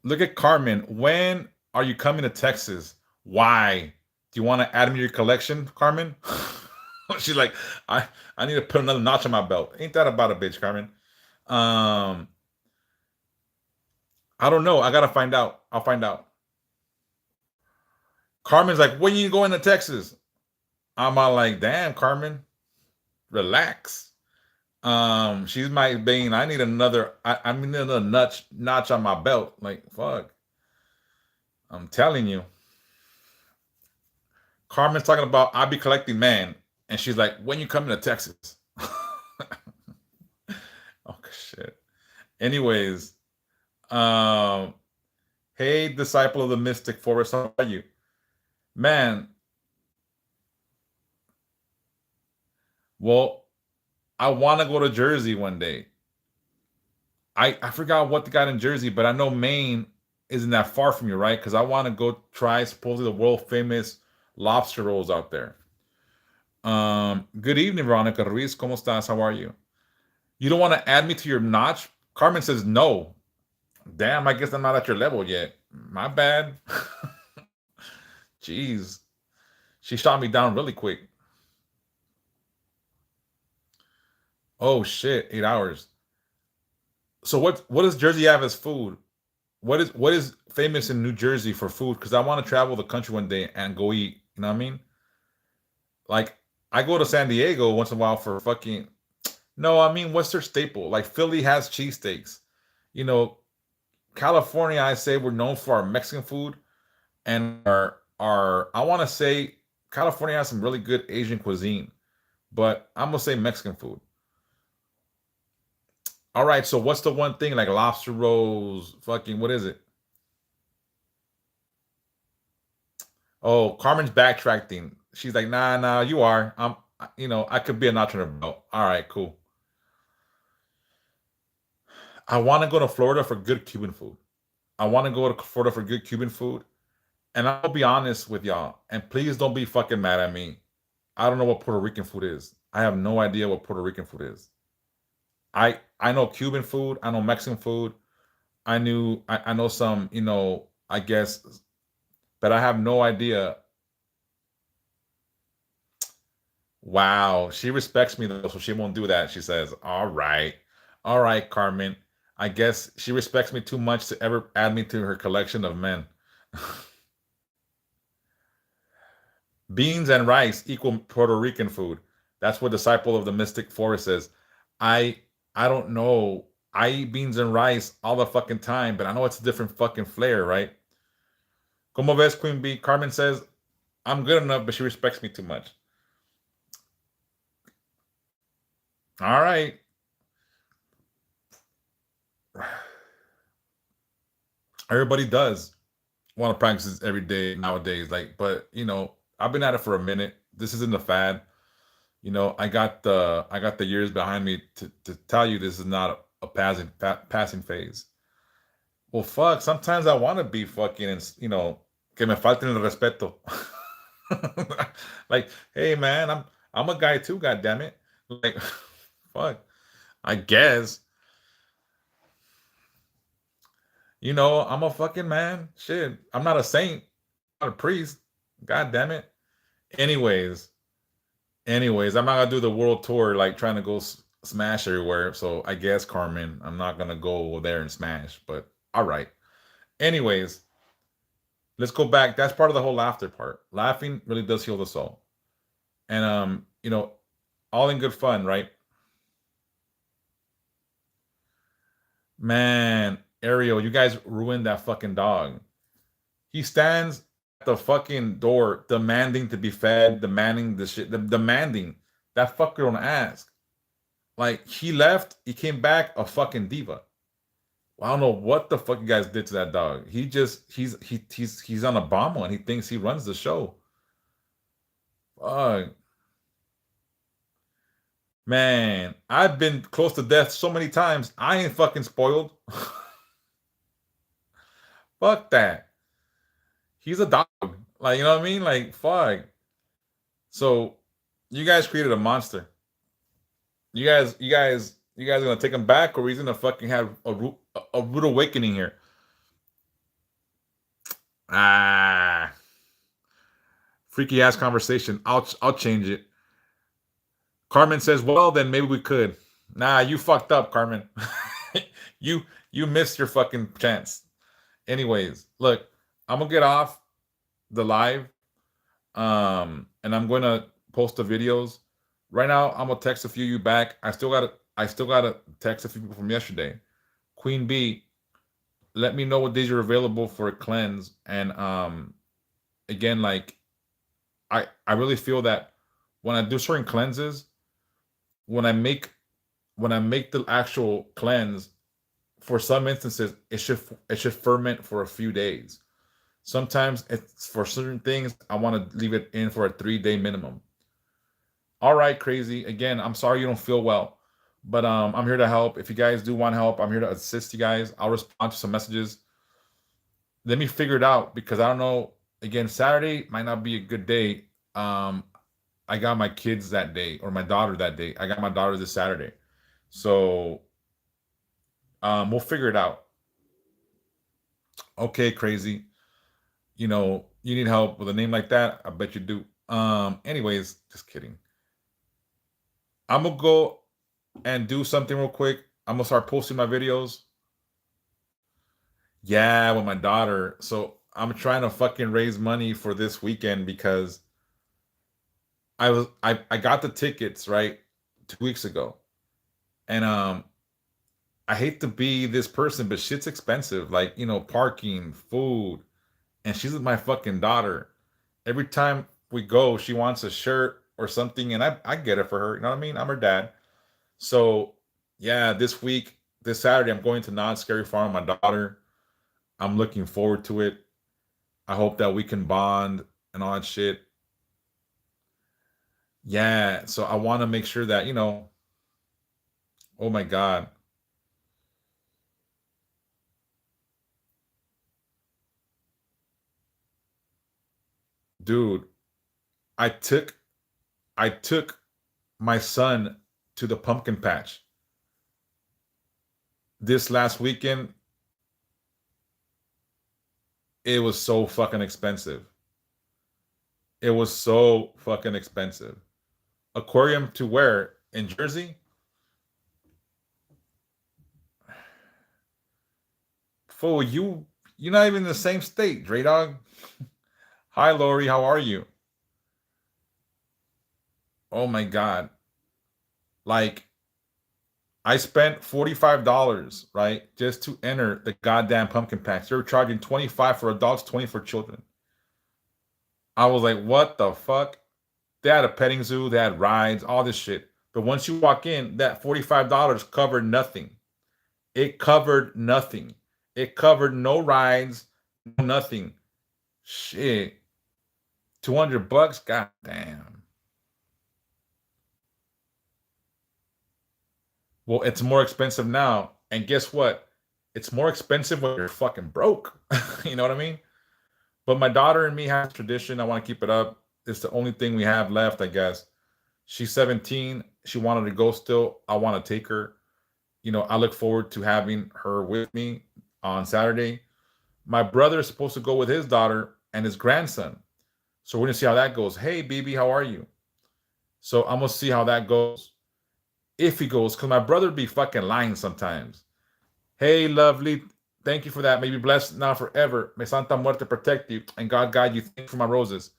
look at Carmen. When are you coming to Texas? Why? Do you want to add me to your collection, Carmen? She's like, I need to put another notch on my belt. Ain't that about a bitch, Carmen? I don't know. I gotta find out. I'll find out. Carmen's like, when you going to Texas? I'm all like, damn, Carmen, relax. She's my being. I need another. I need another notch on my belt. Like, fuck. I'm telling you. Carmen's talking about I'll be collecting man, and she's like, when you coming to Texas? Oh shit. Anyways, hey, disciple of the mystic forest, how are you, man? Well, I want to go to Jersey one day. I forgot what they got in Jersey, but I know Maine isn't that far from you, right? Because I want to go try supposedly the world famous lobster rolls out there. Good evening, Veronica Ruiz. ¿Cómo estás? How are you? You don't want to add me to your notch? Carmen says no. Damn, I guess I'm not at your level yet. My bad. Jeez. She shot me down really quick. Oh shit, 8 hours. So what does Jersey have as food? What is famous in New Jersey for food? Because I want to travel the country one day and go eat. You know what I mean? Like I go to San Diego once in a while for fucking. No, I mean what's their staple? Like Philly has cheesesteaks. You know, California, I say we're known for our Mexican food and our I want to say California has some really good Asian cuisine, but I'm gonna say Mexican food. All right, so what's the one thing like lobster rolls? Fucking what is it? Oh, Carmen's backtracking. She's like, nah, you are. I could be a notch on her belt. All right, cool. I want to go to Florida for good Cuban food. I want to go to Florida for good Cuban food. And I'll be honest with y'all, and please don't be fucking mad at me. I don't know what Puerto Rican food is. I have no idea what Puerto Rican food is. I know Cuban food, I know Mexican food. I know some, I guess, but I have no idea. Wow, she respects me though, so she won't do that. She says, all right, Carmen. I guess she respects me too much to ever add me to her collection of men. Beans and rice equal Puerto Rican food. That's what Disciple of the Mystic Forest says. I I don't know. I eat beans and rice all the fucking time, but I know it's a different fucking flair, right? Como ves, Queen Bee? Carmen says, I'm good enough, but she respects me too much. All right. Everybody does want to practice this every day nowadays. Like, but I've been at it for a minute. This isn't a fad. I got the years behind me to tell you this is not a passing phase. Well, fuck. Sometimes I want to be fucking, que me falten el respeto. Like, hey man, I'm a guy too. God damn it. Like, fuck. I guess I'm a fucking man. Shit, I'm not a saint, not a priest. God damn it. Anyways, Anyways, I'm not gonna do the world tour like trying to go smash everywhere. So I guess Carmen, I'm not gonna go there and smash. But all right. Anyways, let's go back. That's part of the whole laughter part. Laughing really does heal the soul. And all in good fun, right? Man, Ariel, you guys ruined that fucking dog. He stands at the fucking door demanding to be fed, demanding the shit, demanding. That fucker don't ask. Like he left, he came back a fucking diva. I don't know what the fuck you guys did to that dog. He's on a bomb one. He thinks he runs the show. Fuck. Man, I've been close to death so many times. I ain't fucking spoiled. Fuck that. He's a dog. Like, you know what I mean? Like, fuck. So, you guys created a monster. You guys are gonna take him back, or he's gonna fucking have a rude awakening here. Ah, freaky ass conversation. I'll change it. Carmen says, "Well, then maybe we could." Nah, you fucked up, Carmen. you you missed your fucking chance. Anyways, look, I'm gonna get off the live, and I'm gonna post the videos. Right now, I'm gonna text a few of you back. I still gotta text a few people from yesterday. Queen B, let me know what days you're available for a cleanse. And again, like I really feel that when I do certain cleanses, when I make the actual cleanse, for some instances, it should ferment for a few days. Sometimes it's for certain things I want to leave it in for a 3-day minimum. All right, crazy. Again, I'm sorry you don't feel well, but I'm here to help. If you guys do want help, I'm here to assist you guys. I'll respond to some messages. Let me figure it out because I don't know. Again, Saturday might not be a good day. I got my kids that day or my daughter that day. I got my daughter this Saturday. So we'll figure it out. Okay, crazy. You need help with a name like that? I bet you do. Anyways, just kidding. I'm gonna go and do something real quick. I'm gonna start posting my videos. Yeah, with my daughter. So I'm trying to fucking raise money for this weekend because I got the tickets right 2 weeks ago. And I hate to be this person, but shit's expensive. Like, parking, food, and she's my fucking daughter. Every time we go, she wants a shirt or something, and I get it for her. You know what I mean? I'm her dad. So yeah, this Saturday, I'm going to Non Scary Farm with my daughter. I'm looking forward to it. I hope that we can bond and all that shit. Yeah, so I want to make sure that, oh my God, dude, I took I took my son to the pumpkin patch this last weekend. It was so fucking expensive. It was so fucking expensive. Aquarium to where? In Jersey? Fool, you're not even in the same state, Dre Dog. Hi Lori, how are you? Oh my God. Like I spent $45, right? Just to enter the goddamn pumpkin patch. They were charging 25 for adults, 20 for children. I was like, what the fuck? They had a petting zoo, they had rides, all this shit. But once you walk in, that $45 covered nothing. It covered nothing. It covered no rides, no nothing. Shit. $200? God damn. Well, it's more expensive now. And guess what? It's more expensive when you're fucking broke. You know what I mean? But my daughter and me have a tradition. I want to keep it up. It's the only thing we have left, I guess. She's 17. She wanted to go still. I want to take her. I look forward to having her with me on Saturday. My brother is supposed to go with his daughter and his grandson. So we're going to see how that goes. Hey, baby, how are you? So I'm gonna see how that goes. If he goes, because my brother be fucking lying sometimes. Hey, lovely, thank you for that. May you be blessed now forever. May Santa Muerte protect you and God guide you. Thank you for my roses.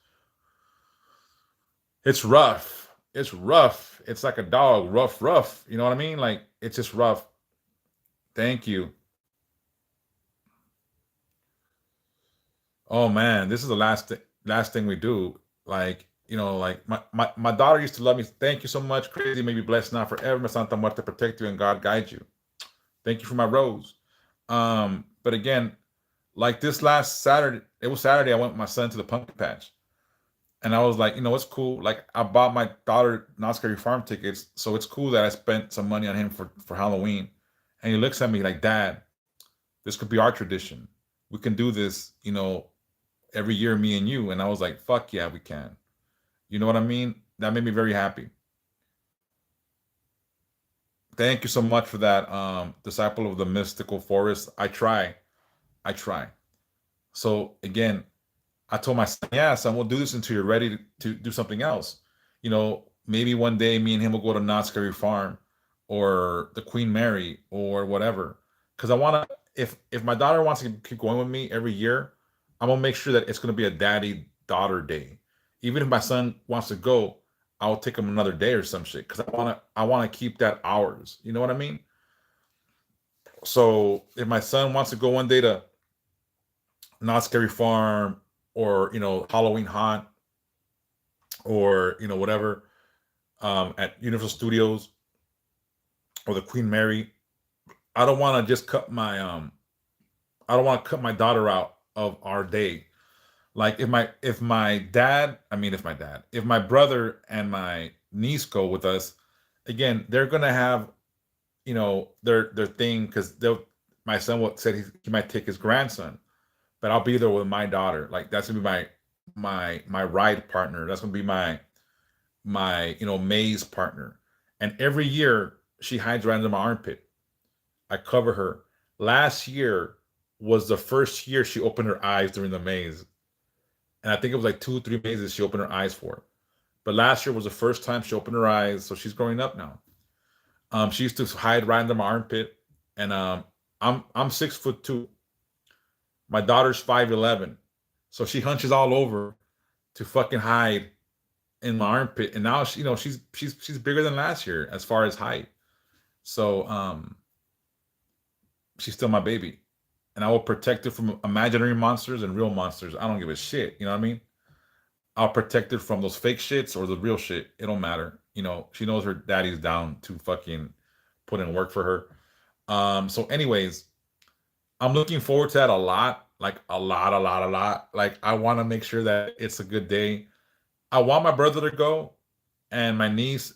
It's rough. It's rough. It's like a dog. Rough, rough. You know what I mean? Like, it's just rough. Thank you. Oh man, this is the last thing we do. Like, like my daughter used to love me. Thank you so much. Crazy, may be blessed now forever. May Santa Muerte protect you and God guide you. Thank you for my rose. But again, like this last Saturday, it was Saturday, I went with my son to the pumpkin patch. And I was like, it's cool. Like I bought my daughter Not Scary Farm tickets, so it's cool that I spent some money on him for Halloween. And he looks at me like, Dad, this could be our tradition. We can do this, every year, me and you. And I was like, fuck yeah, we can. You know what I mean? That made me very happy. Thank you so much for that, disciple of the mystical forest. I try. I try. So again, I told my son, yeah, son, we'll do this until you're ready to do something else. Maybe one day me and him will go to Knott's Scary Farm or the Queen Mary or whatever. Because I want to, if my daughter wants to keep going with me every year, I'm gonna make sure that it's gonna be a daddy-daughter day. Even if my son wants to go, I'll take him another day or some shit. Because I wanna keep that ours. You know what I mean? So if my son wants to go one day to Not Scary Farm or Halloween Haunt or whatever, at Universal Studios or the Queen Mary, I don't want to just cut my I don't want to cut my daughter out of our day. Like if my dad, if my brother and my niece go with us, again, they're gonna have their thing, because my son said he might take his grandson, but I'll be there with my daughter. Like that's gonna be my ride partner. That's gonna be my maze partner. And every year she hides right under my armpit. I cover her. Last year was the first year she opened her eyes during the maze. And I think it was like 2 or 3 mazes she opened her eyes for. But last year was the first time she opened her eyes, so she's growing up now. She used to hide right under my armpit, and I'm 6'2". My daughter's 5'11", so she hunches all over to fucking hide in my armpit. And now she's bigger than last year as far as height. So she's still my baby, and I will protect her from imaginary monsters and real monsters. I don't give a shit. You know what I mean? I'll protect her from those fake shits or the real shit. It don't matter. She knows her daddy's down to fucking put in work for her. So anyways, I'm looking forward to that a lot. Like a lot, a lot, a lot. Like I want to make sure that it's a good day. I want my brother to go and my niece,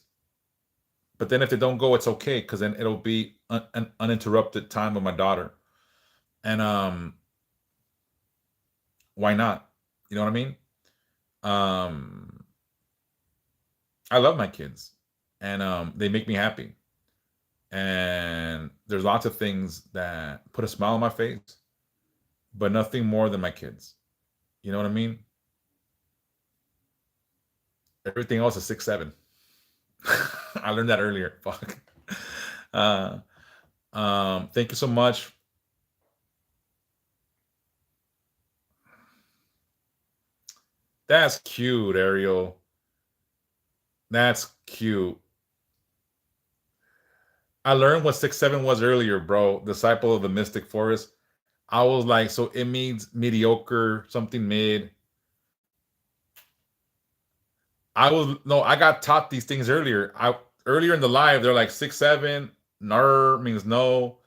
but then if they don't go, it's okay, because then it'll be an uninterrupted time with my daughter. And why not? You know what I mean? Um, I love my kids, and they make me happy. And there's lots of things that put a smile on my face, but nothing more than my kids. You know what I mean? Everything else is 6'7". I learned that earlier. Fuck. Uh, Thank you so much. That's cute, Ariel. That's cute. I learned what 6'7" was earlier, bro. Disciple of the Mystic Forest. I was like, so it means mediocre, something mid. I got taught these things earlier. Earlier in the live, they're like 6'7". Nar means no.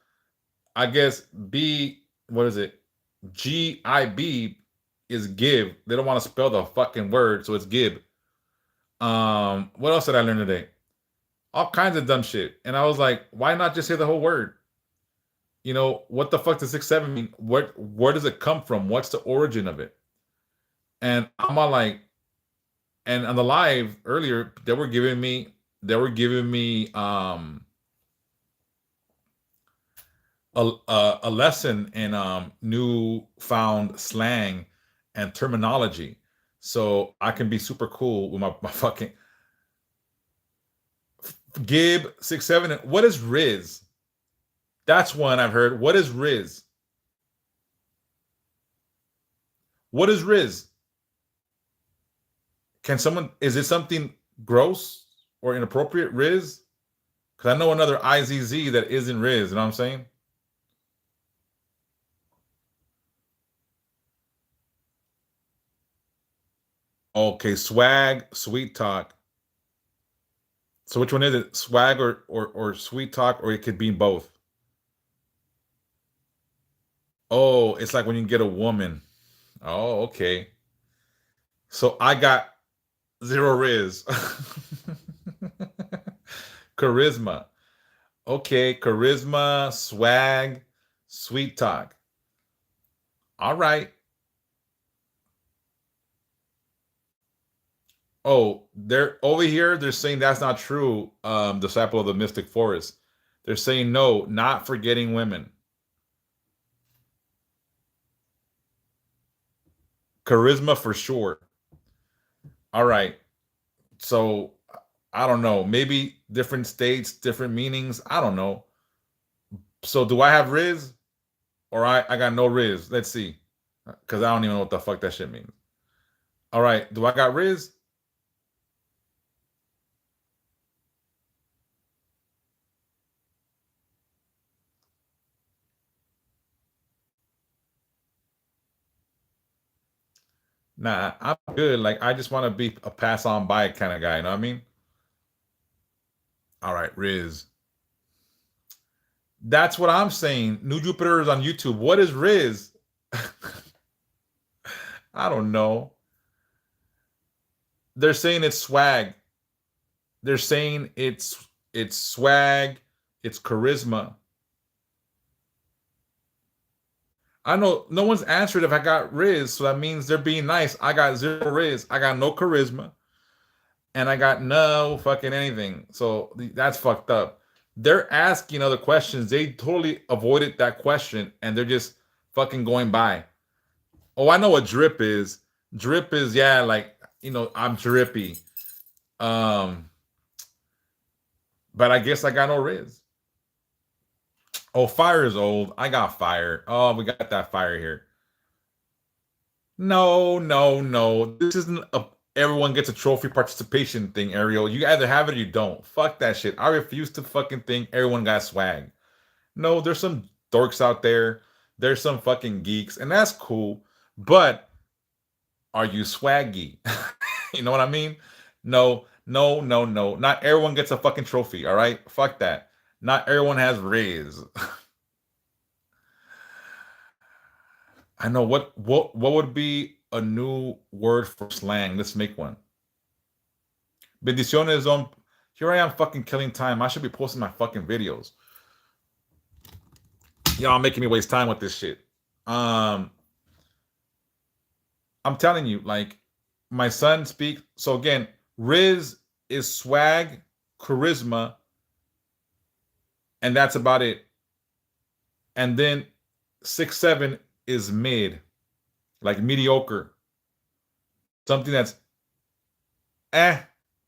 I guess B, what is it? GIB is give. They don't want to spell the fucking word, so it's gib. What else did I learn today? All kinds of dumb shit. And I was like, why not just say the whole word? What the fuck does 6'7" mean? Where does it come from? What's the origin of it? And I'm all like, and on the live earlier, they were giving me a lesson in new found slang and terminology, so I can be super cool with my fucking. Gib 6-7. What is Riz? That's one I've heard. What is Riz? What is Riz? Can someone, is it something gross or inappropriate? Riz? Because I know another IZZ that isn't Riz. You know what I'm saying? Okay, swag, sweet talk. So which one is it? Swag or sweet talk, or it could be both. Oh, it's like when you get a woman. Oh, okay. So I got zero Riz. Charisma. Okay, charisma, swag, sweet talk. All right. Oh, they're over here. They're saying that's not true. Disciple of the Mystic Forest. They're saying no, not forgetting women. Charisma for sure. All right. So I don't know. Maybe different states, different meanings. I don't know. So do I have Riz or I got no Riz? Let's see. Because I don't even know what the fuck that shit means. All right. Do I got Riz? Nah, I'm good. Like I just want to be a pass on by kind of guy. You know what I mean? All right, Riz. That's what I'm saying. New Jupiter is on YouTube. What is Riz? I don't know. They're saying it's swag. They're saying it's swag, it's charisma. I know no one's answered if I got Riz, so that means they're being nice. I got zero Riz. I got no charisma, and I got no fucking anything. So that's fucked up. They're asking other questions. They totally avoided that question, and they're just fucking going by. Oh, I know what drip is. Drip is yeah, like I'm drippy. Um, but I guess I got no Riz. Oh, fire is old. I got fire. Oh, we got that fire here. No, no, no. This isn't a everyone gets a trophy participation thing, Ariel. You either have it or you don't. Fuck that shit. I refuse to fucking think everyone got swag. No, there's some dorks out there. There's some fucking geeks, and that's cool. But are you swaggy? You know what I mean? No, no, no, no. Not everyone gets a fucking trophy, all right? Fuck that. Not everyone has Riz. I know what would be a new word for slang. Let's make one. Bendiciones on. Here I am fucking killing time. I should be posting my fucking videos. Y'all making me waste time with this shit. I'm telling you, like my son speaks. So again, Riz is swag, charisma, and that's about it. And then 6-7 is mid, like mediocre, something that's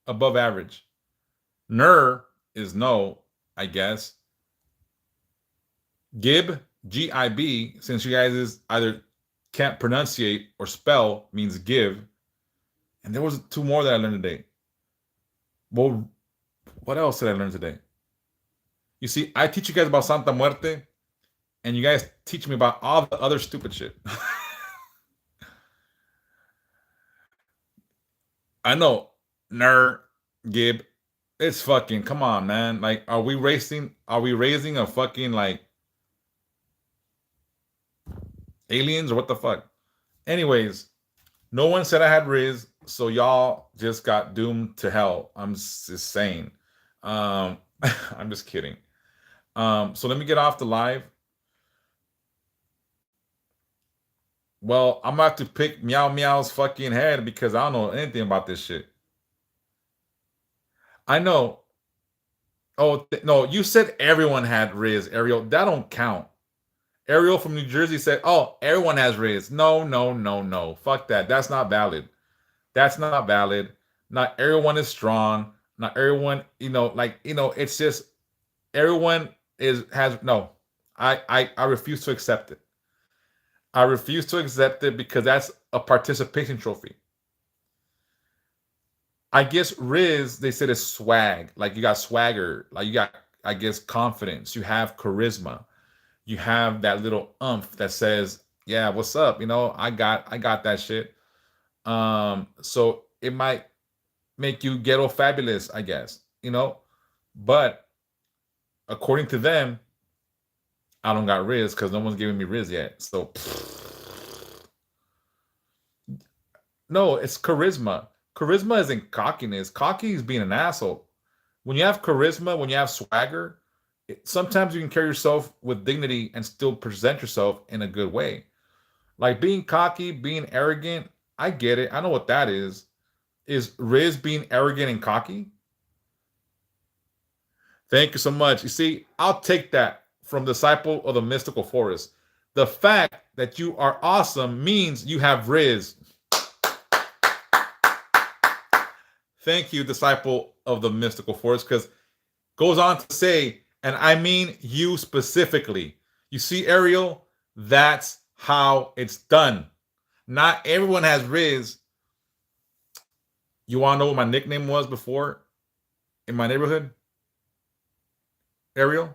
above average. Ner is no, I guess. Gib, Gib, since you guys is either can't pronunciate or spell, means give. And there was two more that I learned today. Well, what else did I learn today? You see, I teach you guys about Santa Muerte, and you guys teach me about all the other stupid shit. I know, Ner, Gib, it's fucking, come on, man. Like, are we raising a fucking, like, aliens or what the fuck? Anyways, no one said I had Riz, so y'all just got doomed to hell. I'm just saying. I'm just kidding. So let me get off the live. Well, I'm about to pick Meow Meow's fucking head because I don't know anything about this shit. I know. Oh no, you said everyone had Riz, Ariel. That don't count. Ariel from New Jersey said, "Oh, everyone has Riz." No, no, no, no. Fuck that. That's not valid. That's not valid. Not everyone is strong. Not everyone, it's just everyone is has no. I refuse to accept it. I refuse to accept it because that's a participation trophy. I guess Riz, they said is swag. Like you got swagger, like you got, I guess, confidence. You have charisma. You have that little umph that says, "Yeah, what's up?" I got that shit. So it might make you ghetto fabulous, I guess. But according to them, I don't got Riz because no one's giving me Riz yet. So no, it's charisma. Charisma isn't cockiness. Cocky is being an asshole. When you have charisma, when you have swagger, sometimes you can carry yourself with dignity and still present yourself in a good way. Like being cocky, being arrogant, I get it. I know what that is. Is Riz being arrogant and cocky? Thank you so much. You see, I'll take that from Disciple of the Mystical Forest. The fact that you are awesome means you have Riz. Thank you, Disciple of the Mystical Forest, because goes on to say, and I mean you specifically. You see, Ariel, that's how it's done. Not everyone has Riz. You want to know what my nickname was before in my neighborhood? Ariel?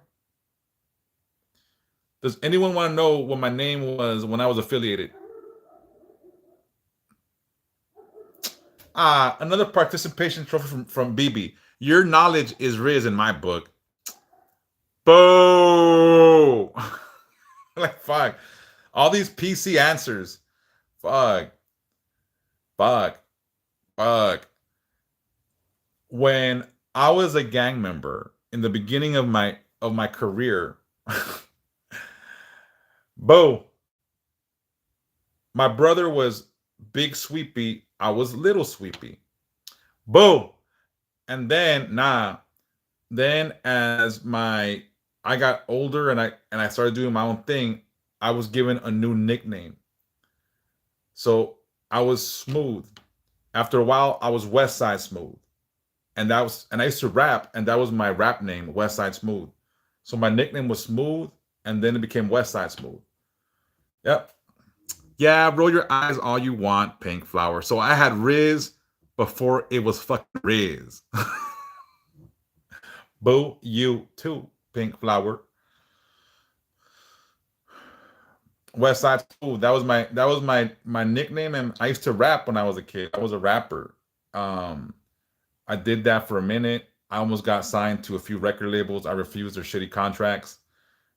Does anyone want to know what my name was when I was affiliated? Another participation trophy from BB. Your knowledge is Riz in my book. Boo! Like, fuck. All these PC answers. Fuck. Fuck. Fuck. When I was a gang member in the beginning of my career, Bo, my brother was Big Sweepy. I was Little Sweepy. Bo. And then as I got older and I started doing my own thing, I was given a new nickname. So I was Smooth. After a while, I was West Side Smooth. And I used to rap, and that was my rap name, West Side Smooth. So my nickname was Smooth, and then it became West Side Smooth. Yep. Yeah, roll your eyes all you want, Pink Flower. So I had Riz before it was fucking Riz. Boo, you too, Pink Flower. West Side Smooth. That was my nickname, and I used to rap when I was a kid. I was a rapper. Um, I did that for a minute. I almost got signed to a few record labels. I refused their shitty contracts.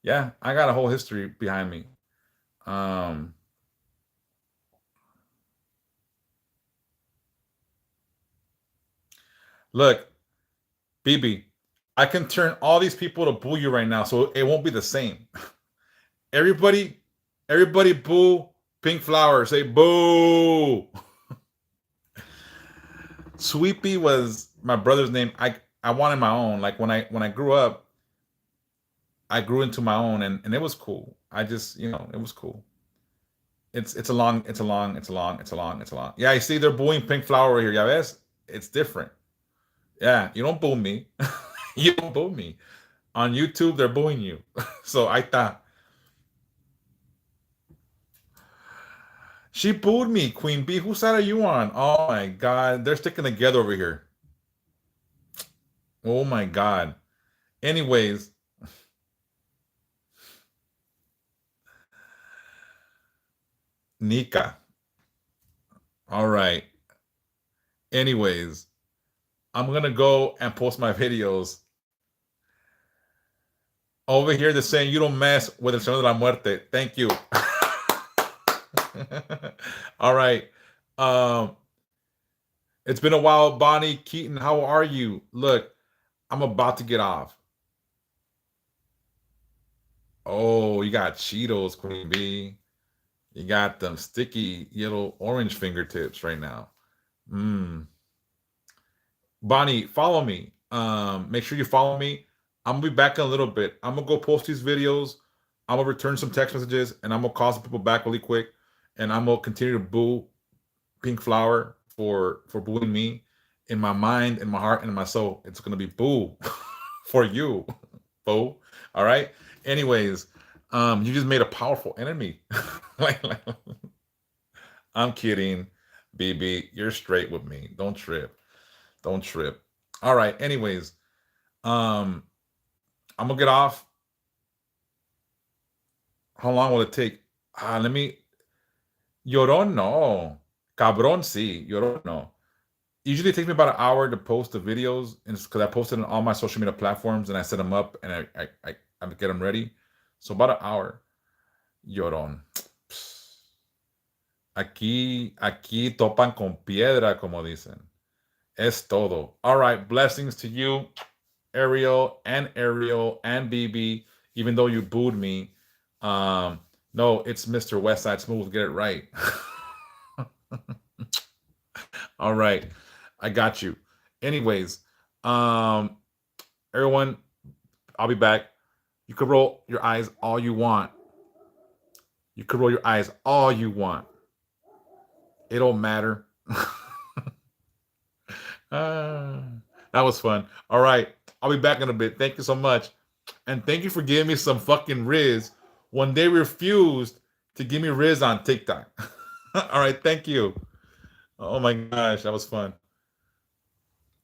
Yeah, I got a whole history behind me. Um, Look, BB, I can turn all these people to boo you right now, so it won't be the same. Everybody, everybody boo Pink Flower. Say boo. Sweepy was my brother's name. I wanted my own. Like when I grew up, I grew into my own, and it was cool. I just, it was cool. It's a long. Yeah, you see, they're booing Pink Flower right here. Yeah, it's different. Yeah, you don't boo me. You don't boo me. On YouTube, they're booing you. So I thought she booed me, Queen Bee. Whose side are you on? Oh my god, they're sticking together over here. Oh my god. Anyways, Nika. All right. Anyways, I'm gonna go and post my videos. Over here, they're saying you don't mess with el Señor de la Muerte. Thank you. All right. Um, it's been a while, Bonnie Keaton. How are you? Look, I'm about to get off. Oh, you got Cheetos, Queen Bee. You got them sticky yellow orange fingertips right now. Mmm. Bonnie, follow me. Make sure you follow me. I'm gonna be back in a little bit. I'm gonna go post these videos. I'm gonna return some text messages, and I'm gonna call some people back really quick. And I'm gonna continue to boo Pink Flower for booing me. in my mind, in my heart, and in my soul, it's gonna be boo for you, boo. All right. Anyways, you just made a powerful enemy. like, I'm kidding, BB. You're straight with me. Don't trip. Don't trip. All right. Anyways, um, I'm gonna get off. How long will it take? Let me. Llorón, no. Cabrón, sí. Llorón, no. Usually it takes me about an hour to post the videos, and it's because I posted on all my social media platforms and I set them up and I get them ready. So about an hour. Llorón. Aquí topan con piedra, como dicen. Es todo. All right. Blessings to you, Ariel and BB, even though you booed me. No, it's Mr. Westside Smooth. Get it right. All right. I got you. Anyways, everyone, I'll be back. You can roll your eyes all you want. You can roll your eyes all you want. It don't matter. That was fun. All right. I'll be back in a bit. Thank you so much. And thank you for giving me some fucking Riz when they refused to give me Riz on TikTok. All right. Thank you. Oh my gosh. That was fun.